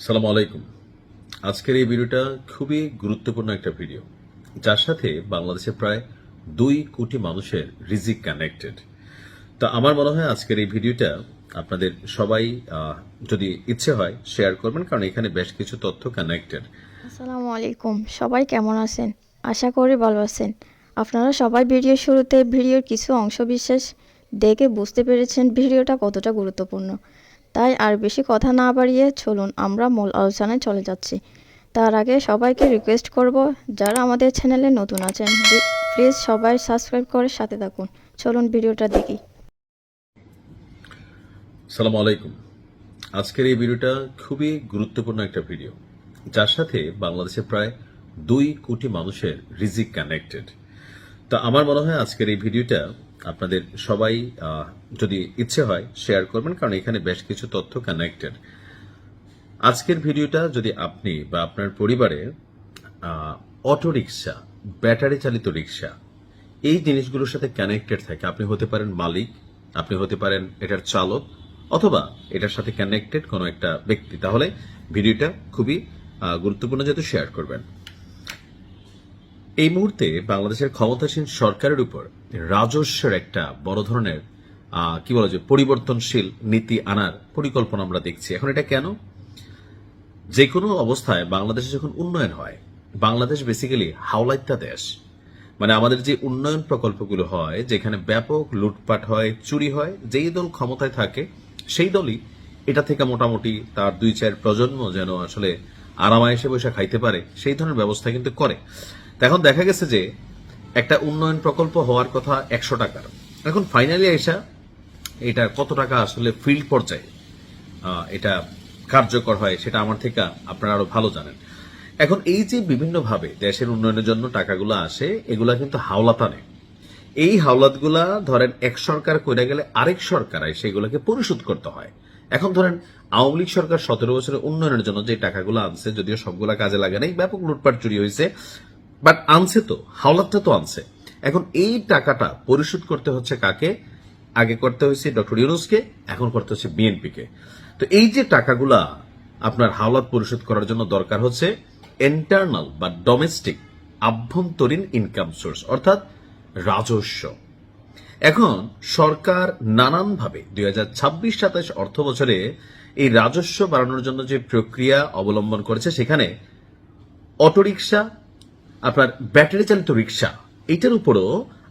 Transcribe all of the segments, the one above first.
সালাম আলাইকুম। আজকের এই ভিডিওটা খুবই গুরুত্বপূর্ণ একটা ভিডিও, যার সাথে বাংলাদেশের প্রায় 2 কোটি মানুষের রিজিক কানেক্টেড। তো আমার মনে হয় আজকের এই ভিডিওটা আপনাদের সবাই যদি ইচ্ছে হয় শেয়ার করবেন, কারণ এখানে বেশ কিছু তথ্য কানেক্টেড। আসসালামু আলাইকুম, সবাই কেমন আছেন? আশা করি ভালো আছেন। আপনারা সবাই ভিডিওর শুরুতে ভিডিওর কিছু অংশবিশেষ দেখে বুঝতে পেরেছেন ভিডিওটা কতটা গুরুত্বপূর্ণ। তাই আর বেশি কথা না বাড়িয়ে চলুন আমরা মূল আলোচনায় চলে যাচ্ছি। তার আগে সবাইকে রিকোয়েস্ট করব, যারা আমাদের চ্যানেলে নতুন আছেন প্লিজ সবাই সাবস্ক্রাইব করে সাথে থাকুন। চলুন ভিডিওটা দেখি। সালাম আলাইকুম। আজকের এই ভিডিওটা খুবই গুরুত্বপূর্ণ একটা ভিডিও, যার সাথে বাংলাদেশের প্রায় 2 কোটি মানুষের রিজিক কানেক্টেড। তো আমার মনে হয় আজকের এই ভিডিওটা আপনাদের সবাই যদি ইচ্ছে হয় শেয়ার করবেন, কারণ এখানে বেশ কিছু তথ্য কানেক্টেড। আজকের ভিডিওটা যদি আপনি বা আপনার পরিবারে অটো রিক্সা, ব্যাটারি চালিত রিক্সা, এই জিনিসগুলোর সাথে কানেক্টেড থাকে, আপনি হতে পারেন মালিক, আপনি হতে পারেন এটার চালক, অথবা এটার সাথে কানেক্টেড কোনো একটা ব্যক্তি, তাহলে ভিডিওটা খুবই গুরুত্বপূর্ণ, যেহেতু শেয়ার করবেন। এই মুহূর্তে বাংলাদেশের ক্ষমতাসীন সরকারের উপর রাজস্বের একটা বড় ধরনের কি বলা যায় পরিবর্তনশীল নীতি আনার পরিকল্পনা আমরা দেখছি। এখন এটা কেন? যে কোনো অবস্থায় বাংলাদেশে যখন উন্নয়ন হয়, বাংলাদেশ বেসিক্যালি হাওলাইত্যা দেশ, মানে আমাদের যে উন্নয়ন প্রকল্পগুলো হয়, যেখানে ব্যাপক লুটপাট হয়, চুরি হয়, যেই দল ক্ষমতায় থাকে সেই দলই এটা থেকে মোটামুটি তার 2-4 প্রজন্ম যেন আসলে আরামায়েশে বসে খাইতে পারে, সেই ধরনের ব্যবস্থা কিন্তু করে। এখন দেখা গেছে যে একটা উন্নয়ন প্রকল্প হওয়ার কথা 100 টাকার, এখন ফাইনালি এসা এটা কত টাকা আসলে ফিল্ড পর্যায়ে এটা কার্যকর হয় সেটা আমার থেকে আপনারা আরো ভালো জানেন। এখন এই যে বিভিন্নভাবে দেশের উন্নয়নের জন্য টাকাগুলো আসে, এগুলা কিন্তু হাওলাত আনে। এই হাওলাতগুলা ধরেন এক সরকার কইরা গেলে আরেক সরকার সেগুলোকে পরিশোধ করতে হয়। এখন ধরেন আওয়ামী লীগ সরকার 17 বছরের উন্নয়নের জন্য যে টাকাগুলো আনছে, যদিও সবগুলা কাজে লাগে নাই, ব্যাপক লুটপাট চুরি হয়েছে, বাট আনছে তো, হাওলাতটা তো আনছে। এখন এই টাকাটা পরিশোধ করতে হচ্ছে কাকে? আগে করতে হয়েছে ডক্টর ইউনূসকে, এখন করতে হচ্ছে বিএনপিকে। তো এই যে টাকাগুলা আপনার হাওলাত পরিশোধ করার জন্য দরকার হচ্ছে ইন্টারনাল বা ডোমেস্টিক, আভ্যন্তরীণ ইনকাম সোর্স, অর্থাৎ রাজস্ব। এখন সরকার নানানভাবে 2026-27 অর্থ বছরে এই রাজস্ব বাড়ানোর জন্য যে প্রক্রিয়া অবলম্বন করেছে, সেখানে অটোরিকশা, আপনার ব্যাটারি চালিত রিক্সা, এইটার উপরও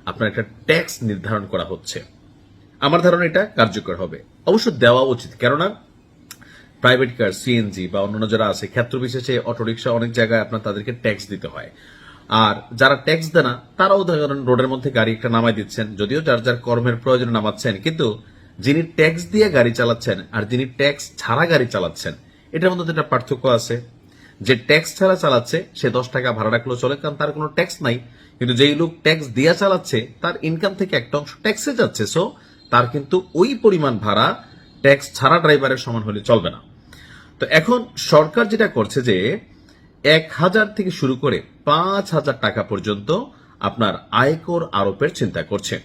আপনার একটা ট্যাক্স নির্ধারণ করা হচ্ছে। আমার ধারণা এটা কার্যকর হবে, অবশ্য দেওয়া উচিত, কেননা প্রাইভেট কার, সিএনজি বা অন্যান্য যারা আছে, ক্ষেত্র বিশেষে অটোরিকশা অনেক জায়গায় আপনার তাদেরকে ট্যাক্স দিতে হয়। আর যারা ট্যাক্স দেয় না তারাও ধরেন রোডের মধ্যে গাড়ি একটা নামাই দিচ্ছেন, যদিও যার যার কর্মের প্রয়োজনে নামাচ্ছেন, কিন্তু যিনি ট্যাক্স দিয়ে গাড়ি চালাচ্ছেন আর যিনি ট্যাক্স ছাড়া গাড়ি চালাচ্ছেন, এটার মধ্যে একটা পার্থক্য আছে। যে ট্যাক্স ছাড়া চালাচ্ছে সে 10 টাকা ভাড়া রাখলেও চলে, কারণ তার কোনো ট্যাক্স নাই। কিন্তু যেই লোক ট্যাক্স দিয়া চালাচ্ছে তার ইনকাম থেকে একটা অংশ ট্যাক্সে যাচ্ছে, সো তার কিন্তু ওই পরিমাণ ভাড়া ট্যাক্স ছাড়া ড্রাইভারের সমান হলে চলবে না। তো এখন সরকার যেটা করছে যে 1,000 থেকে শুরু করে 5,000 টাকা পর্যন্ত আপনার আয়কর আরোপের চিন্তা করছে।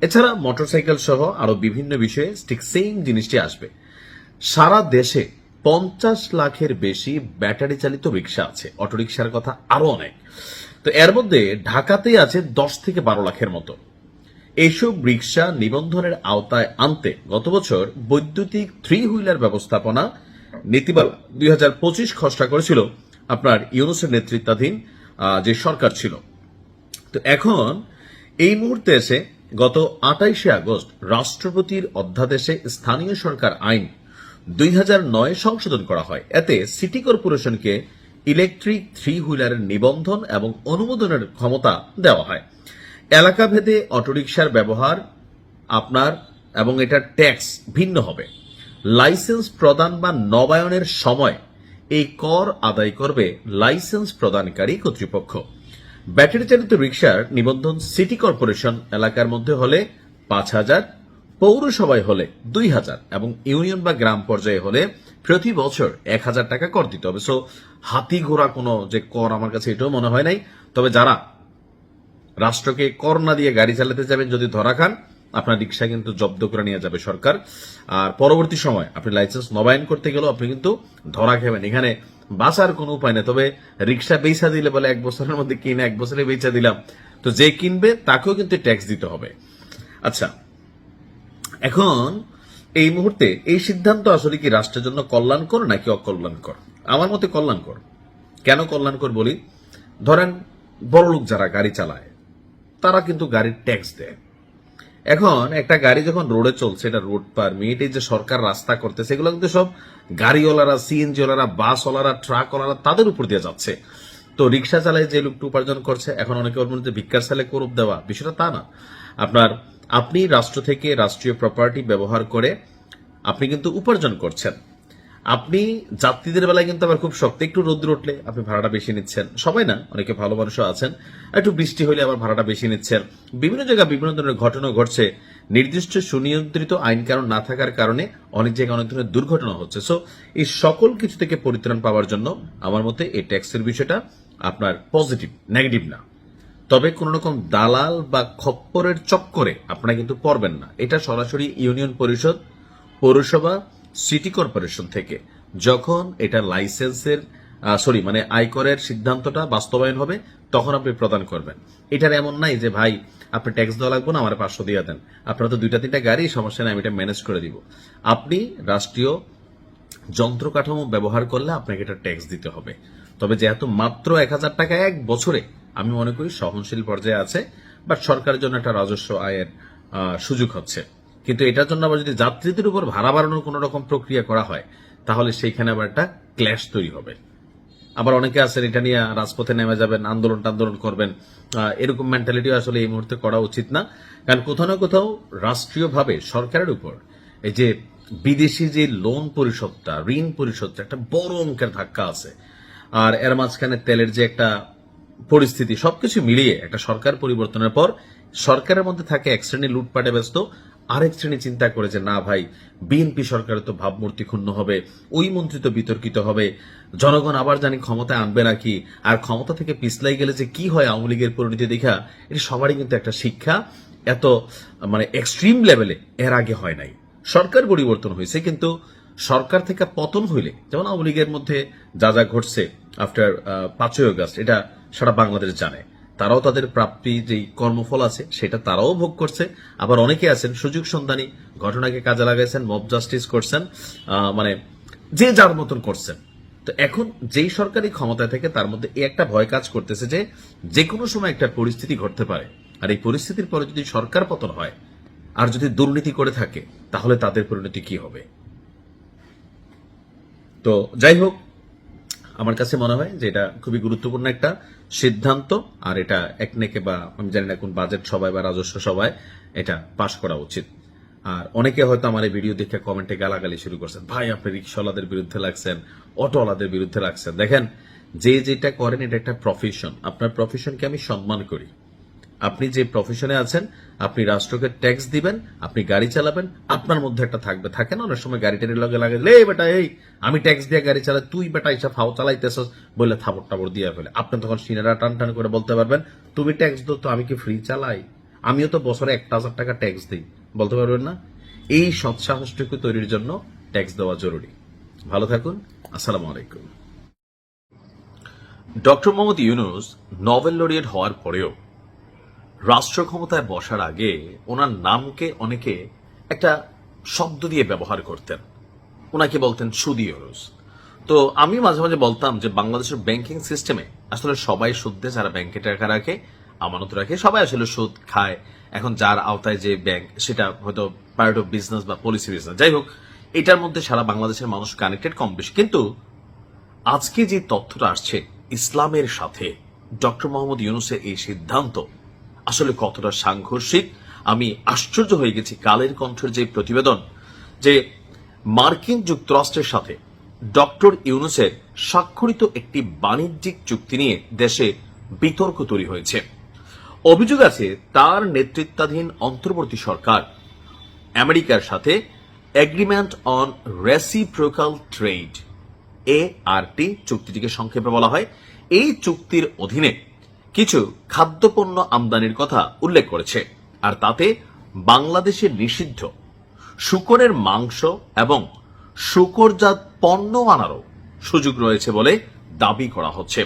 এছাড়া মোটরসাইকেল সহ আরো বিভিন্ন বিষয়ে ঠিক সেম জিনিসটি আসবে। সারা দেশে 50 লাখের বেশি ব্যাটারি চালিত রিক্সা আছে, অটোরিকশার কথা আরো অনেক। তো এর মধ্যে ঢাকাতেই আছে 10 থেকে 12 লাখের মতো। এইসব রিক্সা নিবন্ধনের আওতায় আনতে গত বছর বৈদ্যুতিক 3 হুইলার ব্যবস্থাপনা নীতিমালা 2025 খসড়া করেছিল আপনার ইউনূসের নেতৃত্বাধীন যে সরকার ছিল। তো এখন এই মুহূর্তে এসে গত 28শে আগস্ট রাষ্ট্রপতির অধ্যাদেশে স্থানীয় সরকার আইন 2009 সংশোধন করা হয়। এতে সিটি কর্পোরেশনকে ইলেকট্রিক 3 হুইলারের নিবন্ধন এবং অনুমোদনের ক্ষমতা দেওয়া হয়। এলাকা ভেদে অটোরিকশার ব্যবহার আপনার এবং এটার ট্যাক্স ভিন্ন হবে। লাইসেন্স প্রদান বা নবায়নের সময় এই কর আদায় করবে লাইসেন্স প্রদানকারী কর্তৃপক্ষ। ব্যাটারি চালিত রিক্সার নিবন্ধন সিটি কর্পোরেশন এলাকার মধ্যে হলে 5,000, পৌরসভায় হলে 2,000 এবং ইউনিয়ন বা গ্রাম পর্যায়ে হলে প্রতি বছর 1,000 টাকা কর দিতে হবে। সো হাতি ঘোড়া কোনো যে কর আমার কাছে এটাও মনে হয় নাই। তবে যারা রাষ্ট্রকে কর না দিয়ে গাড়ি চালাতে যাবেন, যদি ধরা খান আপনার রিক্সা কিন্তু জব্দ করে নিয়ে যাবে সরকার। আর পরবর্তী সময় আপনি লাইসেন্স নবায়ন করতে গেলেও আপনি কিন্তু ধরা খাবেন। এখানে বাঁচার কোনো উপায় নেই। তবে রিক্সা বেচা দিলে বলে 1 বছরের মধ্যে কিনে 1 বছরে বেচা দিলাম, তো যে কিনবে তাকেও কিন্তু ট্যাক্স দিতে হবে। আচ্ছা, এখন এই মুহূর্তে এই সিদ্ধান্ত আসলে কি রাষ্ট্রের জন্য কল্যাণকর নাকি অকল্যাণকর? আমার মতে কল্যাণকর। কেন কল্যাণকর বলি? ধরেন বড়লোক যারা গাড়ি চালায় তারা কিন্তু গাড়ির ট্যাক্স দেয়। এখন একটা গাড়ি যখন রোডে চলছে, এটা রোড পারমিট, এই যে সরকার রাস্তা করতেছে, এগুলো কিন্তু সব গাড়িওয়ালারা, সিএনজিওয়ালারা, বাসওয়ালারা, ট্রাকওয়ালারা তাদের উপর দিয়ে যাচ্ছে। তো রিক্সা চালায় যে লোকটা উপার্জন করছে, এখন অনেকে বলবেন যে ভিক্ষার সালে করুপ দেওয়া, বিষয়টা তা না। আপনি রাষ্ট্র থেকে রাষ্ট্রীয় প্রপার্টি ব্যবহার করে আপনি কিন্তু উপার্জন করছেন। আপনি যাত্রীদের বেলায় কিন্তু আবার খুব শক্ত, একটু রোদ্র উঠলে আপনি ভাড়াটা বেশি নিচ্ছেন, সবাই না, অনেকে ভালো মানুষও আছেন, একটু বৃষ্টি হলে আবার ভাড়াটা বেশি নিচ্ছেন। বিভিন্ন জায়গায় বিভিন্ন ধরনের ঘটনা ঘটছে। নির্দিষ্ট সুনিয়ন্ত্রিত আইন কানুন না থাকার কারণে অনেক জায়গায় অনেক ধরনের দুর্ঘটনা হচ্ছে। সো এই সকল কিছু থেকে পরিত্রাণ পাওয়ার জন্য আমার মতে এই ট্যাক্সের বিষয়টা আপনার পজিটিভ, নেগেটিভ না। তবে কোন রকম দালাল বা খপ্পরের চক্করে আপনারা কিন্তু পড়বেন না। এটা সরাসরি ইউনিয়ন পরিষদ, পৌরসভা, সিটি কর্পোরেশন থেকে যখন এটা লাইসেন্সের আয়করের সিদ্ধান্তটা বাস্তবায়ন হবে তখন আপনি প্রদান করবেন। এটার এমন নাই যে ভাই আপনি ট্যাক্স দেওয়া লাগবে না, আমার 500 দিয়ে দেন, আপনারা তো 2-3টা গাড়ি, সমস্যা নেই, আমি এটা ম্যানেজ করে দিব। আপনি রাষ্ট্রীয় যন্ত্র কাঠামো ব্যবহার করলে আপনাকে এটা ট্যাক্স দিতে হবে। তবে যেহেতু মাত্র 1000 টাকা 1 বছরে, আমি মনে করি সহনশীল পর্যায়ে আছে, বাট সরকারের জন্য একটা রাজস্ব আয়ের সুযোগ হচ্ছে। কিন্তু এটার জন্য আবার যদি যাত্রীদের উপর ভাড়া বাড়ানোর কোন রকম প্রক্রিয়া করা হয় তাহলে সেইখানে আবার একটা ক্ল্যাশ তৈরি হবে। আবার অনেকে আছেন এটা নিয়ে রাজপথে নেমে যাবেন, আন্দোলন করবেন। এরকম মেন্টালিটি আসলে এই মুহূর্তে করা উচিত না। কারণ কোথাও না কোথাও রাষ্ট্রীয়ভাবে সরকারের উপর এই যে বিদেশি যে লোন পরিশোধটা, ঋণ পরিশোধটা একটা বড় অঙ্কের ধাক্কা আছে। আর এর মাঝখানে তেলের যে একটা পরিস্থিতি, সবকিছু মিলিয়ে একটা সরকার পরিবর্তনের পর সরকারের মধ্যে থাকে এক শ্রেণী লুটপাটে ব্যস্ত, আরেক শ্রেণী চিন্তা করে যে না ভাই, বিএনপি সরকারের তো ভাবমূর্তি ক্ষুণ্ণ হবে, ওই মন্ত্রী তো বিতর্কিত হবে, জনগণ আবার জানি ক্ষমতায় আনবে নাকি, আর ক্ষমতা থেকে পিছলাই গেলে যে কি হয় আওয়ামী লীগের পরিণতি দেখা, এটা সবারই কিন্তু একটা শিক্ষা। এত এক্সট্রিম লেভেলে এর আগে হয় নাই। সরকার পরিবর্তন হয়েছে, কিন্তু সরকার থেকে পতন হইলে, যেমন আওয়ামী লীগের মধ্যে যা যা ঘটছে আফটার 5ই আগস্ট, এটা সারা বাংলাদেশ জানে। তারাও তাদের প্রাপ্তি যেই কর্মফল আছে সেটা তারাও ভোগ করছে। আবার অনেকে আছেন সুযোগ সন্ধানী, ঘটনাকে কাজে লাগাইছেন, মব জাস্টিস করছেন, যে যার মতন করছেন। তো এখন যেই সরকারি ক্ষমতায় থেকে তার মধ্যে এই একটা ভয় কাজ করতেছে যে কোনো সময় একটা পরিস্থিতি ঘটতে পারে। আর এই পরিস্থিতির পরে যদি সরকার পতন হয় আর যদি দুর্নীতি করে থাকে তাহলে তাদের পরিণতি কি হবে? তো যাই হোক, আমার কাছে মনে হয় যে এটা খুবই গুরুত্বপূর্ণ একটা সিদ্ধান্ত। আর এটা একনেকে বা আমি জানি না কোন বাজেট সভায় বা রাজস্ব সভায় এটা পাশ করা উচিত। আর অনেকে হয়তো আমার এই ভিডিও দেখে কমেন্টে গালাগালি শুরু করছেন, ভাই আপনি রিক্সাওয়ালাদের বিরুদ্ধে লাগছেন, অটোওয়ালাদের বিরুদ্ধে লাগছেন। দেখেন, যে যেটা করেন এটা একটা প্রফেশন। আপনার প্রফেশনকে আমি সম্মান করি। আপনি যে প্রফেশনে আছেন, আপনি রাষ্ট্রকে ট্যাক্স দিবেন, আপনি গাড়ি চালাবেন, আপনার মধ্যে একটা থাকে না অনেক সময় গাড়ি টাড়ির লগে লাগে, লে বেটা এই আমি ট্যাক্স দিয়ে গাড়ি চালাই, তুই বেটা এসব ফাও চালাইতেছস বলে থাপড় টাপড় দিয়ে ফেলে। আপনি তখন সিনেরা টান টান করে বলতে পারবেন, তুমি ট্যাক্স দো তো আমি কি ফ্রি চালাই? আমিও তো বছরে 1000 টাকা ট্যাক্স দিই, বলতে পারবেন না? এই সৎসাহসটুকু তৈরির জন্য ট্যাক্স দেওয়া জরুরি। ভালো থাকুন, আসসালামু আলাইকুম। Doctor Mohammad Yunus Nobel laureate হওয়ার পরেও রাষ্ট্র ক্ষমতায় বসার আগে ওনার নামকে অনেকে একটা শব্দ দিয়ে ব্যবহার করতেন, ওনাকে বলতেন সুদী ইউনূস। তো আমি মাঝে মাঝে বলতাম যে বাংলাদেশের ব্যাংকিং সিস্টেমে আসলে সবাই সুদ দেয়, যারা ব্যাংকে টাকা রাখে, আমানত রাখে, সবাই আসলে সুদ খায়। এখন যার আওতায় যে ব্যাংক, সেটা হয়তো পার্ট অফ বিজনেস বা পলিসি বিজনেস, যাই হোক, এটার মধ্যে সারা বাংলাদেশের মানুষ কানেক্টেড কম বেশি। কিন্তু আজকে যে তথ্যটা আসছে ইসলামের সাথে ডক্টর মোহাম্মদ ইউনূসের এই সিদ্ধান্ত আসলে কতটা সাংঘর্ষিক, আমি আশ্চর্য হয়ে গেছি। কালের কণ্ঠের যে প্রতিবেদন, যে মার্কিন যুক্তরাষ্ট্রের সাথে ডক্টর ইউনূসের স্বাক্ষরিত একটি বাণিজ্যিক চুক্তি নিয়ে দেশে বিতর্ক তৈরি হয়েছে। অভিযোগ আছে তার নেতৃত্বাধীন অন্তর্বর্তী সরকার আমেরিকার সাথে agreement on reciprocal trade, ART চুক্তিটিকে সংক্ষেপে বলা হয়, এই চুক্তির অধীনে কিছু খাদ্যপণ্য আমদানির কথা উল্লেখ করেছে। আর তাতে বাংলাদেশে নিষিদ্ধ শূকরের মাংস এবং শূকরজাত পণ্য আনারও সুযোগ রয়েছে বলে দাবি করা হচ্ছে।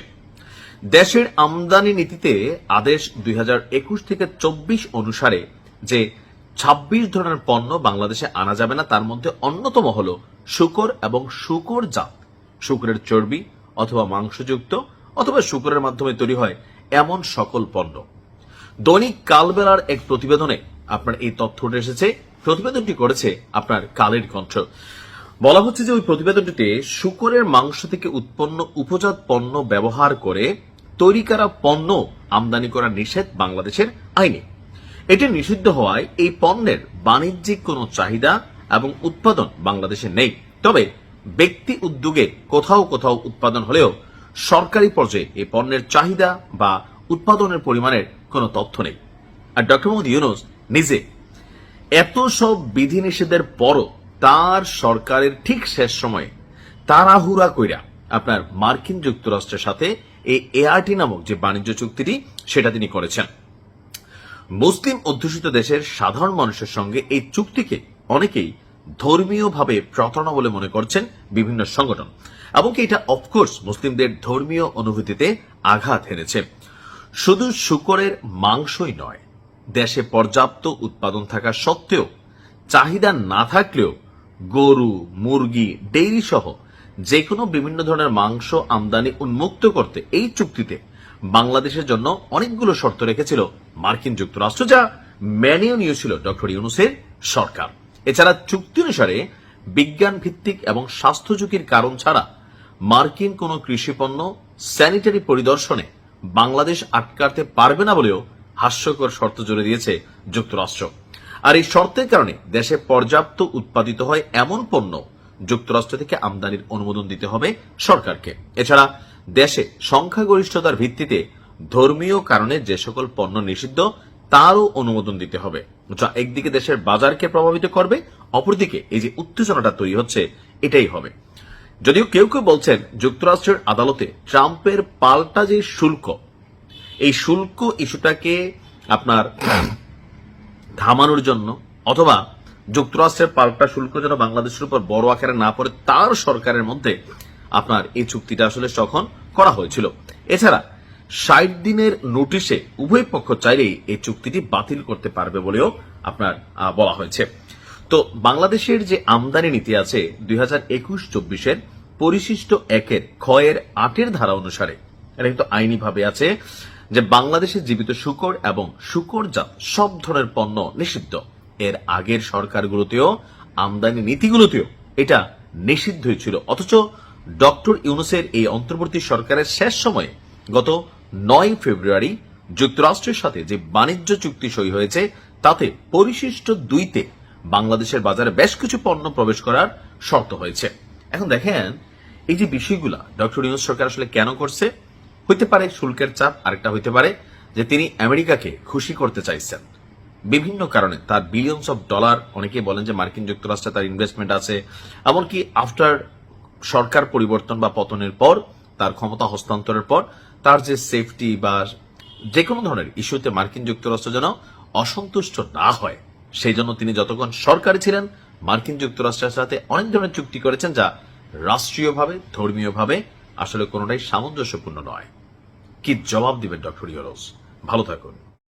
দেশের আমদানি নীতিতে আদেশ 2021 থেকে 24 অনুসারে যে 26 ধরনের পণ্য বাংলাদেশে আনা যাবে না, তার মধ্যে অন্যতম হল শূকর এবং শূকরজাত, শূকরের চর্বি অথবা মাংসযুক্ত অথবা শূকরের মাধ্যমে তৈরি হয় এমন সকল পণ্য। দৈনিক কালবেলার এক প্রতিবেদনে আপনার এই তথ্য উঠে এসেছে। প্রতিবেদনটি করেছে আপনার কালের কণ্ঠ। বলা হচ্ছে যে ওই প্রতিবেদনটিতে শূকরের মাংস থেকে উৎপন্ন উপজাত পণ্য ব্যবহার করে তৈরি করা পণ্য আমদানি করা নিষেধ বাংলাদেশের আইনে। এটি নিষিদ্ধ হওয়ায় এই পণ্যের বাণিজ্যিক কোনো চাহিদা এবং উৎপাদন বাংলাদেশে নেই। তবে ব্যক্তি উদ্যোগে কোথাও কোথাও উৎপাদন হলেও সরকারি পর্যায়ে এই পণ্যের চাহিদা বা উৎপাদনের পরিমাণের কোনো তথ্য নেই। আর ডক্টর মোহাম্মদ ইউনূস নিজে এত সব বিধিনিষেধের পরও তার সরকারের ঠিক শেষ সময়ে তাড়াহুড়া কইরা আপনার মার্কিন যুক্তরাষ্ট্রের সাথে এই এআরটি নামক যে বাণিজ্য চুক্তিটি সেটা তিনি করেছেন। মুসলিম অধ্যুষিত দেশের সাধারণ মানুষের সঙ্গে এই চুক্তিকে অনেকেই ধর্মীয়ভাবে প্রতারণা বলে মনে করছেন বিভিন্ন সংগঠন, এমনকি এটা অফকোর্স মুসলিমদের ধর্মীয় অনুভূতিতে আঘাত হেনেছে। শুধু শূকরের মাংসই নয়, দেশে পর্যাপ্ত উৎপাদন থাকা সত্ত্বেও চাহিদা না থাকলেও গরু, মুরগি, ডেইরি সহ যে কোনো বিভিন্ন ধরনের মাংস আমদানি উন্মুক্ত করতে এই চুক্তিতে বাংলাদেশের জন্য অনেকগুলো শর্ত রেখেছিল মার্কিন যুক্তরাষ্ট্র, যা মেনেও নিয়েছিল ডক্টর ইউনূসের সরকার। এছাড়া চুক্তি অনুসারে বিজ্ঞান ভিত্তিক এবং স্বাস্থ্য ঝুঁকির কারণ ছাড়া মার্কিন কোনো কৃষিপণ্য স্যানিটারি পরিদর্শনে বাংলাদেশ আটকাতে পারবে না বলেও হাস্যকর শর্ত জুড়ে দিয়েছে যুক্তরাষ্ট্র। আর এই শর্তের কারণে দেশে পর্যাপ্ত উৎপাদিত হয় এমন পণ্য যুক্তরাষ্ট্র থেকে আমদানির অনুমোদন দিতে হবে সরকারকে। এছাড়া দেশে সংখ্যাগরিষ্ঠতার ভিত্তিতে ধর্মীয় কারণে যে সকল পণ্য নিষিদ্ধ তারও অনুমোদন দিতে হবে, যা একদিকে দেশের বাজারকে প্রভাবিত করবে, অপরদিকে এই যে উত্তেজনাটা তৈরি হচ্ছে এটাই হবে। যদিও কেউ কেউ বলছেন যুক্তরাষ্ট্রের আদালতে ট্রাম্পের পাল্টা যে শুল্ক, এই শুল্ক ইস্যুটাকে আপনার থামানোর জন্য অথবা যুক্তরাষ্ট্রের পাল্টা শুল্ক যেন বাংলাদেশের উপর বড় আকারে না পড়ে তার সরকারের মধ্যে আপনার এই চুক্তিটা আসলে তখন করা হয়েছিল। এছাড়া 60 দিনের নোটিশে উভয় পক্ষ চাইলেই এই চুক্তিটি বাতিল করতে পারবে বলেও আপনার বলা হয়েছে। তো বাংলাদেশের যে আমদানি নীতি আছে 2021-24 পরিশিষ্ট 1 ক্ষয়ের 8 ধারা অনুসারে, এটা কিন্তু আইনিভাবে আছে যে বাংলাদেশে জীবিত শূকর এবং শূকরজাত সব ধরনের পণ্য নিষিদ্ধ। এর আগের সরকারগুলোতেও আমদানি নীতিগুলোতেও এটা নিষিদ্ধই ছিল। অথচ ডক্টর ইউনূসের এই অন্তর্বর্তী সরকারের শেষ সময়ে গত 9 ফেব্রুয়ারি যুক্তরাষ্ট্রের সাথে যে বাণিজ্য চুক্তি সই হয়েছে তাতে পরিশিষ্ট 2 বাংলাদেশের বাজারে বেশ কিছু পণ্য প্রবেশ করার শর্ত হয়েছে। এখন দেখেন এই যে বিষয়গুলা ডক্টর ইউনূস সরকার আসলে কেন করছে। হইতে পারে শুল্কের চাপ, আরেকটা হইতে পারে যে তিনি আমেরিকাকে খুশি করতে চাইছেন বিভিন্ন কারণে। তার বিলিয়নস অফ ডলার, অনেকে বলেন যে মার্কিন যুক্তরাষ্ট্রে তার ইনভেস্টমেন্ট আছে, এমনকি আফটার সরকার পরিবর্তন বা পতনের পর তার ক্ষমতা হস্তান্তরের পর তার যে সেফটি বা যে কোনো ধরনের ইস্যুতে মার্কিন যুক্তরাষ্ট্র যেন অসন্তুষ্ট না হয়, সেই জন্য তিনি যতক্ষণ সরকারে ছিলেন মার্কিন যুক্তরাষ্ট্রের সাথে অনেক ধরনের চুক্তি করেছেন যা রাষ্ট্রীয়ভাবে ধর্মীয়ভাবে আসলে কোনোটাই সামঞ্জস্যপূর্ণ নয়। কি জবাব দিবেন ডক্টর ইউনূস? ভালো থাকুন।